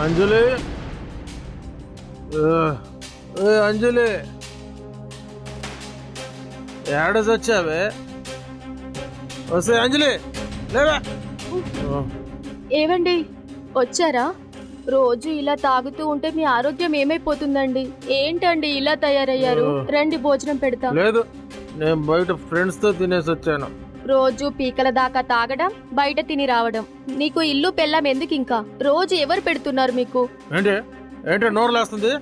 అంజలి అంజలి ఏడస్ వచ్చావే వస్తే అంజలి లేవా ఏవండి వచ్చారా? రోజు ఇలా తాగుతూ ఉంటే మీ ఆరోగ్యం ఏమైపోతుందండి? ఏంటండి ఇలా తయారయ్యారు? రండి భోజనం పెడతా. లేదు, నేను బయట ఫ్రెండ్స్ తో తినేసి వచ్చాను. రోజు పీకల దాకా తాగడం, బయట తిని రావడం. నీకు ఇల్లు పెళ్ళాం ఎందుకు? ఇంకా రోజు ఎవరు పెడుతున్నారు మీకు? ఏంటి నోరు లేస్తుంది?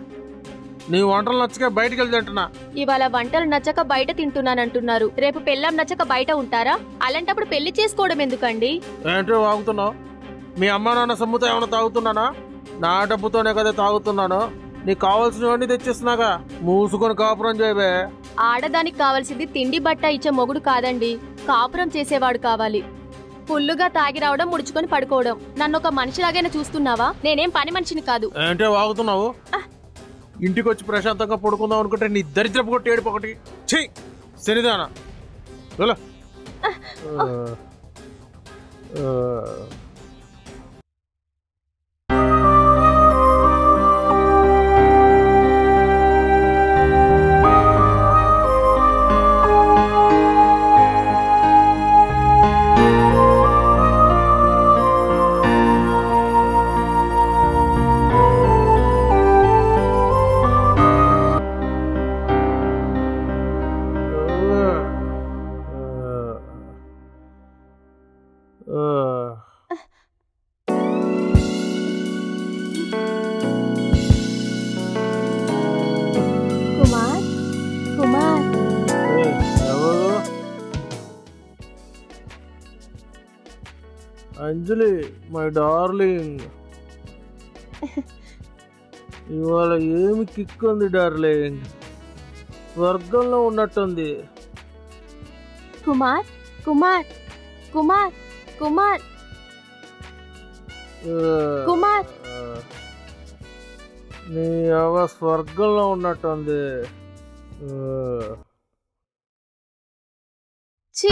నీ వంటలు నచ్చక బయటకు వెళ్ళి తింటున్నా. ఇవాళ వంటలు నచ్చక బయట తింటున్నానంటున్నారు, రేపు పెళ్ళాం నచ్చక బయట ఉంటారా? అలాంటప్పుడు పెళ్లి చేసుకోవడం ఎందుకండి? ఏంటో వాగుతున్నావు? మీ అమ్మ నాన్న సొమ్ముతో ఏమైనా తాగుతున్నానా? నా డబ్బుతోనే కదా తాగుతున్నాను. నీకు కావాల్సినవన్నీ తెచ్చిస్తున్నాగా, మూసుకొని కాపురం చేయబే. ఆడదానికి కావాల్సింది తిండి బట్ట ఇచ్చే మొగుడు కాదండి, కాపురం చేసేవాడు కావాలి. ఫుల్లుగా తాగి రావడం, ముడుచుకొని పడుకోవడం. నన్ను ఒక మనిషిలాగైనా చూస్తున్నావా? నేనేం పని మనిషిని కాదు. ఏంటో వాగుతున్నావు? ఇంటికి వచ్చి ప్రశాంతంగా పడుకుందాం అనుకుంటే నీ దరిద్రపు కొట్టి ఏడుపు ఒకటి. ఛీ శనిదానా. కుమార్, కుమార్. అంజలి మై డార్లింగ్, ఇవాళ ఏమి కిక్ ఉంది డార్లింగ్, స్వర్గంలో ఉన్నట్టుంది. కుమార్, కుమార్, కుమార్, కుమార్, కుమార్. నీ అవ స్వర్గంలో ఉన్నట్టుంది. ఛీ.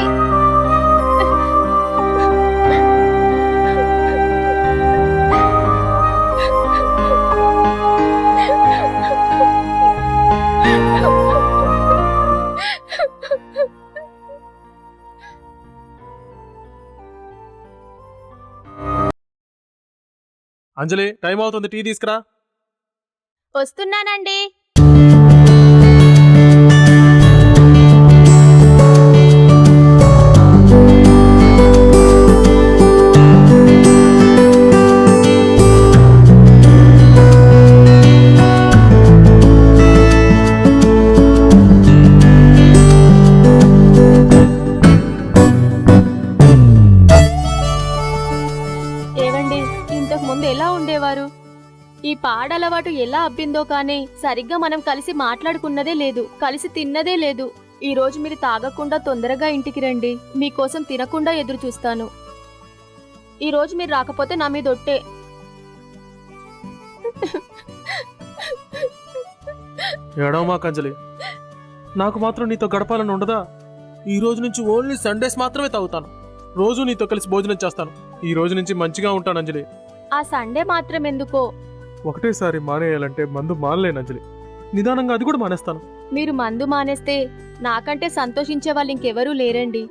అంజలి టైం అవుతుంది, టీ తీసుకురా. వస్తున్నానండి. ఏవండి, ఇంతకు ముందు ఎలా ఉండేవారు? ఈ పాడలవాటు ఎలా అబ్బిందో కానీ సరిగ్గా మనం కలిసి మాట్లాడుకున్నదే లేదు, కలిసి తిన్నదే లేదు. ఈ రోజు మీరు తాగకుండా తొందరగా ఇంటికి రండి, మీకోసం తినకుండా ఎదురు చూస్తాను. ఈ రోజు మీరు రాకపోతే నా మీద ఒట్టే. ఏడవమాకు అంజలి, నాకు మాత్రం నీతో గడపాలని ఉండదా? ఈ రోజు నుంచి ఓన్లీ సండేస్ మాత్రమే తాగుతాను. రోజు నీతో కలిసి భోజనం చేస్తాను. ఈ రోజు నుంచి మంచిగా ఉంటాను అంజలి. ఆ సండే మాత్రం ఎందుకో? ఒకటేసారి మానేయాలంటే మందు మానలేను అంజలి, నిదానంగా అది కూడా మానేస్తాను. మీరు మందు మానేస్తే నాకంటే సంతోషించే వాళ్ళు ఇంకెవరూ లేరండి.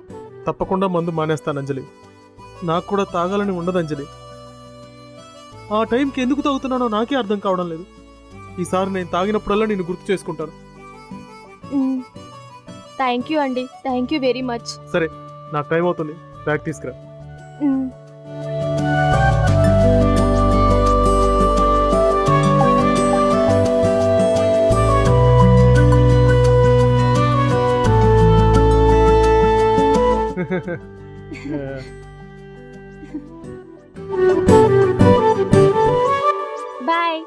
తప్పకుండా మందు మానేస్తాను అంజలి. నాకు కూడా తాగాలని ఉండదు అంజలి. ఆ టైంకి ఎందుకు తాగుతున్నానో నాకే అర్థం కావడం లేదు. ఈసారి నేను తాగినప్పుడల్లా నేను గుర్తు చేసుకుంటాను. థ్యాంక్ యూ అండి, థ్యాంక్ యూ వెరీ మచ్. సరే, నాకు టైం అవుతుంది, బ్యాగ్ తీసుకురా. బాయ్.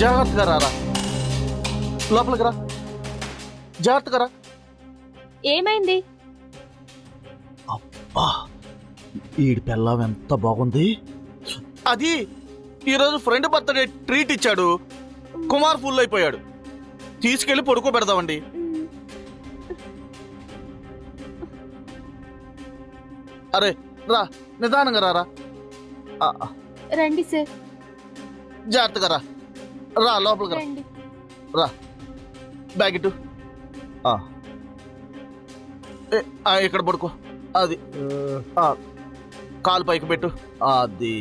జాగ్రత్తగా రారా, లోపలికి రా, జాగ్రత్తగా రా. ఏమైంది? అబ్బా, ఈడి పెళ్ళాం ఎంత బాగుంది. అది ఈరోజు ఫ్రెండ్ బర్త్డే ట్రీట్ ఇచ్చాడు, కుమార్ ఫుల్ అయిపోయాడు. తీసుకెళ్లి పడుకోబెడదామండి. అరే రా, నిదానంగా రారా. రండి సార్, జాగ్రత్తగా రా. రా లోపలికి రా. రండి. రా, బ్యాగ్ ఇటు. ఇక్కడ పడుకో. అది కాలు పైకి పెట్టు. అది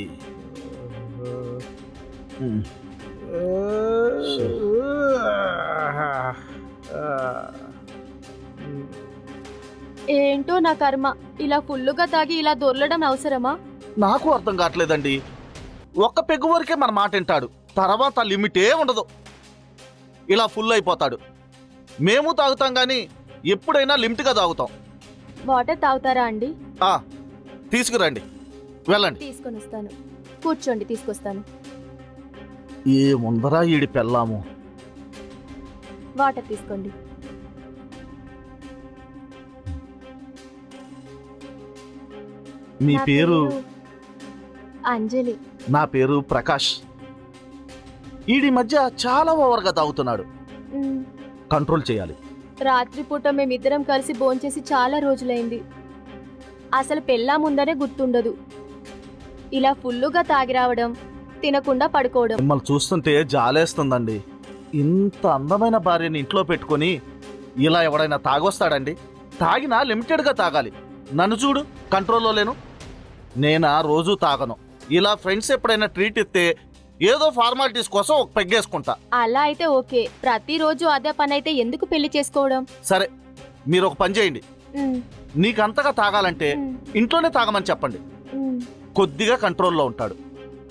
ఏంటో నా కర్మ, ఇలా ఫుల్లుగా తాగి ఇలా దొర్లడం అవసరమా? నాకు అర్థం కావట్లేదండి. ఒక్క పెగ్గు వరకే మన మాట వింటాడు, తర్వాత లిమిటే ఉండదు. ఇలా ఫుల్ అయిపోతాడు. మేము తాగుతాం కానీ ఎప్పుడైనా లిమిట్గా తాగుతాం. వాటర్ తాగుతారా అండి? తీసుకురండి, వెళ్ళండి. తీసుకొని వస్తాను. కూర్చోండి, తీసుకొస్తాను. ఏ ముందరా ఈడి పెళ్ళాము. వాటర్ తీసుకోండి. మీ నా పేరు? అంజలి. నా పేరు ప్రకాష్. ఈడి మధ్య చాలా ఓవర్గా తాగుతున్నాడు, మ్, కంట్రోల్ చేయాలి. రాత్రిపూట మేమిద్దరం కలిసి భోంచేసి చాలా రోజులైంది. అసలు పెళ్ళాముందనే గుర్తుండదు. ఇలా ఫుల్లుగా తాగి రావడం, తినకుండా పడుకోవడం. మిమ్మల్ని చూస్తుంటే జాలేస్తుందండి. ఇంత అందమైన భార్యని ఇంట్లో పెట్టుకొని ఇలా ఎవడైనా తాగొస్తాడండి? తాగినా లిమిటెడ్గా తాగాలి. నన్ను చూడు, కంట్రోల్లో లేను. నేనా రోజు తాగను. ఇలా ఫ్రెండ్స్ ఎప్పుడైనా ట్రీట్ ఇస్తే ఏదో ఫార్మాలిటీస్ కోసం ఒక పెగ్గేసుకుంటా. అలా అయితే ఓకే, ప్రతిరోజు అదే పని అయితే ఎందుకు పెళ్లి చేసుకోవడం? సరే, మీరు ఒక పని చేయండి. మ్, నీకంతగా తాగాలంటే మ్, ఇంట్లోనే తాగమని చెప్పండి. మ్. కొద్దిగా కంట్రోల్లో ఉంటాడు.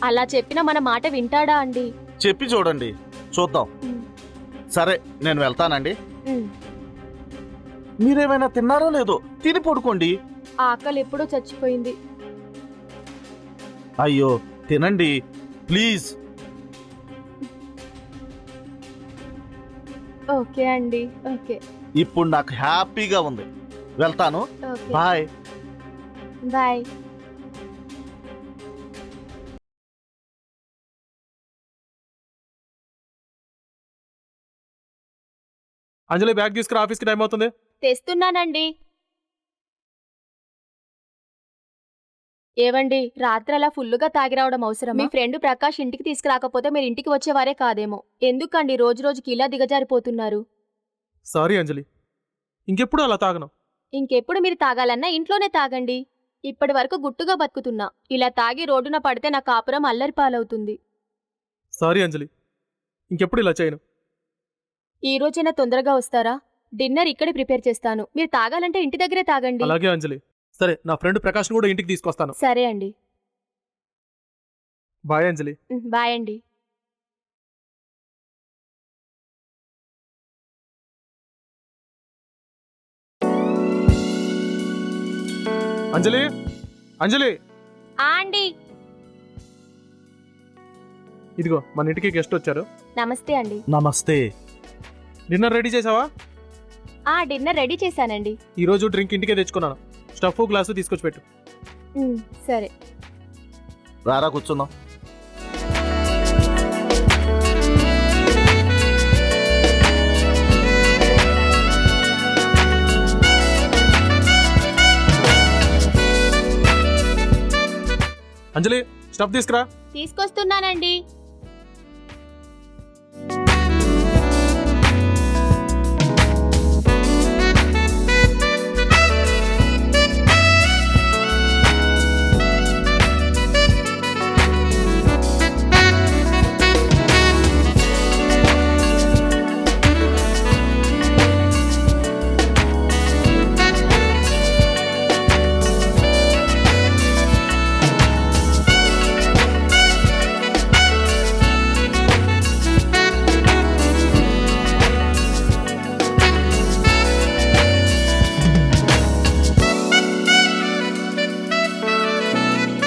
అలా చెప్పిన మన మాట వింటాడా అండి? చెప్పి చూడండి, చూద్దాం. మ్, సరే, నేను వెళ్తానండి. మ్. మీరేమైనా తిన్నారో లేదో తిని పడుకోండి. ఆకలి ఎప్పుడో చచ్చిపోయింది. అయ్యో, తినండి ప్లీజ్. ఓకే అండి, ఓకే. ఇప్పుడు నాకు హ్యాపీగా ఉంది. వెళ్తాను. Okay, bye. Bye. Anjali bag తీసుకురా, ఆఫీస్కి టైం అవుతుంది. తెస్తున్నానండి. ఏవండి, రాత్రి అలా ఫుల్లుగా తాగి రావడం అవసరం? మీ ఫ్రెండ్ ప్రకాష్ ఇంటికి తీసుకురాకపోతే మీరు ఇంటికి వచ్చేవారే కాదేమో. ఎందుకండి రోజు రోజుకి ఇలా దిగజారిపోతున్నారు? సారీ అంజలి, ఇంకెప్పుడు అలా తాగను. ఇంకెప్పుడు మీరు తాగాలన్నా ఇంట్లోనే తాగండి. ఇప్పటి వరకు గుట్టుగా బతుకుతున్నా. ఇలా తాగి రోడ్డున పడితే నా కాపురం అల్లరి పాలవుతుంది. సారీ అంజలి, ఇంకెప్పుడు ఇలా చేయను. ఈ రోజైనా తొందరగా వస్తారా? డిన్నర్ ఇక్కడే ప్రిపేర్ చేస్తాను. మీరు తాగాలంటే ఇంటి దగ్గరే తాగండి. అలాగే అంజలి. సరే, నా ఫ్రెండ్ ప్రకాష్ని కూడా ఇంటికి తీసుకొస్తాను. సరే అండి. బాయ్ అంజలి. బాయ్ అండి. అంజలి, అంజలి, అండి, ఇదిగో మన ఇంటికి గెస్ట్ వచ్చారు. నమస్తే అండి. నమస్తే. డిన్నర్ రెడీ చేసావా? డిన్నర్ రెడీ చేశానండి. ఈ రోజు డ్రింక్ ఇంటికే తెచ్చుకున్నాను. స్టఫ్ గ్లాసు తీసుకొచ్చి పెట్టు. సరే. రారా, కూర్చుందాం. అంజలి, స్టఫ్ తీసుకురా. తీసుకొస్తున్నానండి.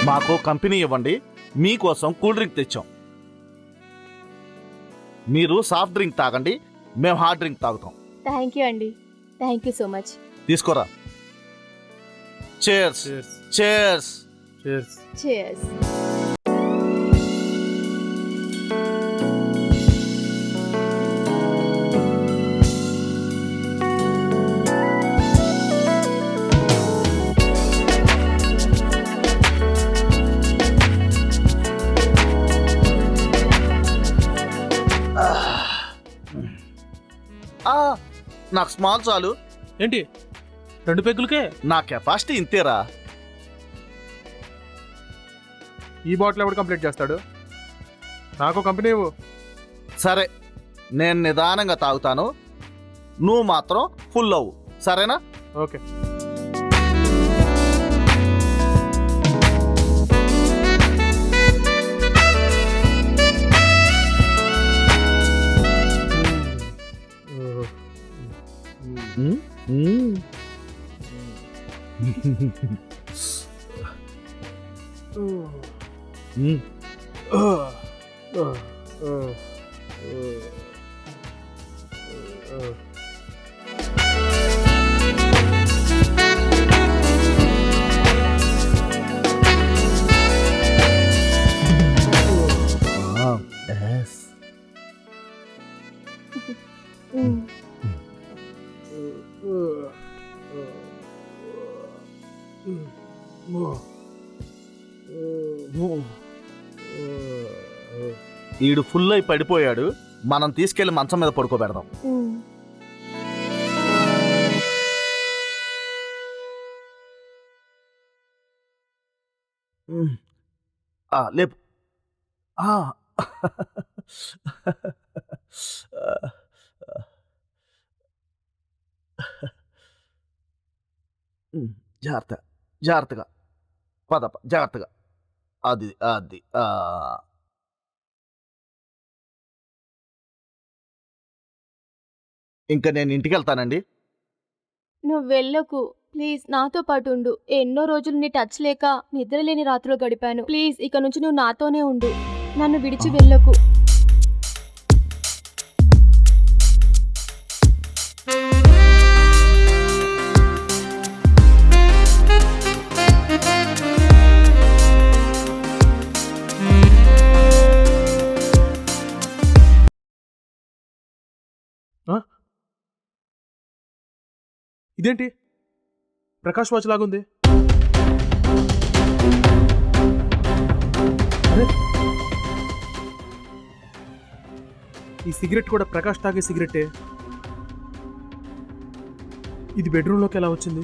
మాకు కంపెనీ ఇవ్వండి, మీకోసం కూల్ డ్రింక్ తెచ్చాం. మీరు సాఫ్ట్ డ్రింక్ తాగండి, మేము హార్డ్ డ్రింక్ తాగుతాం. థ్యాంక్ యూ అండి. Thank you so much. తీసుకోరా. Cheers. Cheers. Cheers. Cheers. Cheers. నాకు స్మాల్ చాలు. ఏంటి 2 పెగ్గులకే? నా కెపాసిటీ ఇంతేరా. ఈ బాటిల్ ఎవడు కంప్లీట్ చేస్తాడు? నాకు కంపెనీ ఇవ్వు. సరే, నేను నిదానంగా తాగుతాను, నువ్వు మాత్రం ఫుల్ అవ్వు, సరేనా? ఓకే. ఈడు ఫుల్ అయి పడిపోయాడు, మనం తీసుకెళ్లి మంచం మీద పడుకోబెడదాం. లేపు. జాగ్రత్త, జాగ్రత్తగా పదప, జాగ్రత్తగా. అది అది ఇంకా నేను ఇంటికి వెళ్తానండి. నువ్వు వెళ్ళకు ప్లీజ్, నాతో పాటు ఉండు. ఎన్నో రోజులు నీ టచ్ లేక నిద్రలేని రాత్రులు గడిపాను. ప్లీజ్ ఇక నుంచి నువ్వు నాతోనే ఉండు, నన్ను విడిచి వెళ్ళకు. ఇదేంటి ప్రకాష్ వాచ్ లాగుంది? అరే, ఈ సిగరెట్ కూడా ప్రకాష్ తాగే సిగరెట్టే. ఇది బెడ్రూమ్లోకి ఎలా వచ్చింది?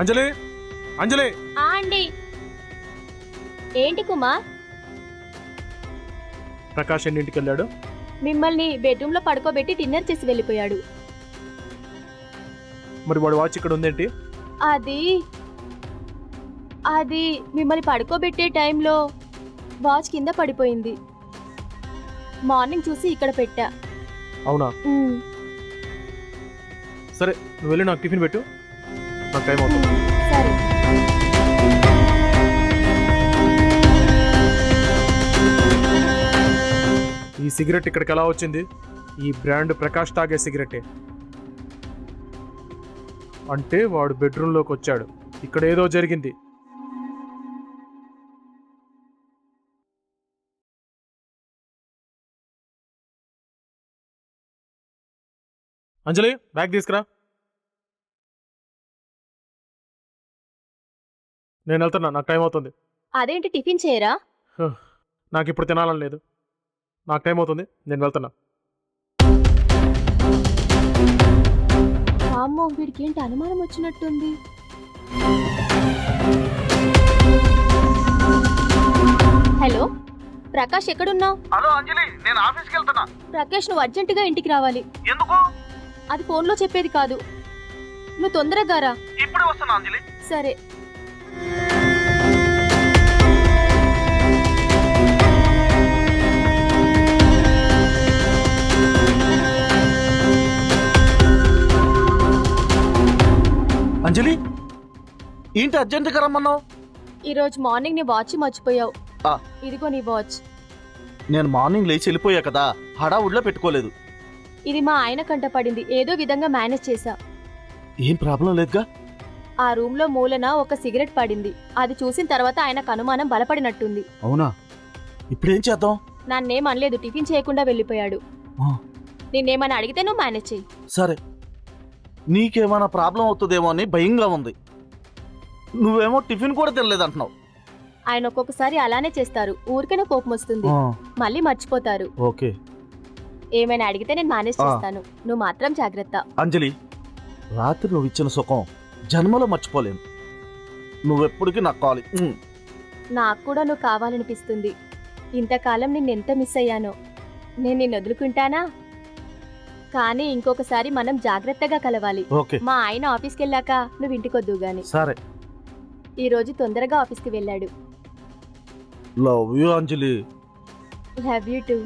అంజలి, అంజలి! అండి, ఏంటి కుమార్? ప్రకాష్ ఎన్నింటికి వెళ్ళాడు? మిమ్మల్ని బెడ్రూమ్ లో పడుకోబెట్టి డిన్నర్ చేసి వెళ్ళిపోయాడు. మరి వాడు వాచ్ ఇక్కడ ఉందేంటి? అది మిమ్మల్ని పడుకోబెట్టే టైంలో వాచ్ కింద పడిపోయింది. మార్నింగ్ చూసి ఇక్కడ పెట్టా. అవునా? సరే, నువ్వు వెళ్ళి నాకు టిఫిన్ పెట్టు, నాకు టైం అవుతుంది. సరే. ఈ సిగరెట్ ఇక్కడికి ఎలా వచ్చింది? ఈ బ్రాండ్ ప్రకాష్ తాగే సిగరెటే. అంటే వాడు బెడ్రూమ్లోకి వచ్చాడు, ఇక్కడ ఏదో జరిగింది. అంజలి, బ్యాగ్ తీసుకురా. నేను వెళ్తున్నా, నాకు టైం అవుతుంది. అదేంటి టిఫిన్ చేయరా? నాకు ఇప్పుడు తినాలని లేదు, నాకు టైం అవుతుంది, నేను వెళ్తున్నా. అమ్మో, వీడికి ఏంటి అనుమానం వచ్చినట్టుంది. హలో ప్రకాష్, ఎక్కడున్నావు? హలో అంజలి, నేను ఆఫీస్కి వెళ్తున్నా. ప్రకాష్, నువ్వు అర్జెంటుగా ఇంటికి రావాలి. ఎందుకు? అది ఫోన్లో చెప్పేది కాదు, నువ్వు తొందరగా రా. ఇప్పుడే వస్తున్నా అంజలి. సరే. అంజలి, ఏంటి అర్జెంటుగా రమ్మన్నావు? ఈరోజు మార్నింగ్ నీ వాచ్ మర్చిపోయావు. ఆ. ఇదిగో నీ వాచ్. నేను మార్నింగ్ లేచి వెళ్ళిపోయా కదా, హడావుడ్లో పెట్టుకోలేదు. ఇది మా ఆయన కంట పడింది, ఏదో విధంగా మేనేజ్ చేశా. ఏం ప్రాబ్లం లేదుగా? ఆ రూమ్ లో మూలన ఒక సిగరెట్ పడింది, అది చూసిన తర్వాత ఆయనకు అనుమానం బలపడినట్టుంది. అవునా? ఇప్పుడేం చేద్దాం? నన్నేం అనలేదు, టిఫిన్ చేయకుండా వెళ్ళిపోయాడు. నిన్నేమని అడిగితే నువ్వు మేనేజ్ చెయ్యి. సరే, నీకేమైనా ప్రాబ్లం అవుతుందేమో అని భయంగా ఉంది. నువ్వేమో టిఫిన్ కూడా తినలేదంటున్నావు. ఆయన ఒక్కొక్కసారి అలానే చేస్తారు, ఊరికనే కోపం వస్తుంది, మళ్ళీ మర్చిపోతారు. ఓకే, ఏమైనా అడిగితే నేను మేనేజ్ ఆ. చేస్తాను. నువ్వు మాత్రం జాగ్రత్త. అంజలి, రాత్రి నువ్వు ఇచ్చిన సుఖం జన్మలో మర్చిపోలేను. నువ్వెప్పటికీ నాకు కావాలి. నాకు కూడా నువ్వు కావాలనిపిస్తుంది. ఇంతకాలం నిన్నెంత మిస్ అయ్యానో. నేను నిన్ను వదులుకుంటానా? కానీ ఇంకొకసారి మనం జాగ్రత్తగా కలవాలి. ఓకే, మా ఆయన ఆఫీస్కి వెళ్ళాక నువ్వు ఇంటికొద్దు గాని. సరే. ఈ రోజు తొందరగా ఆఫీస్కి వెళ్ళాడు. Love you Anjali. Love you two.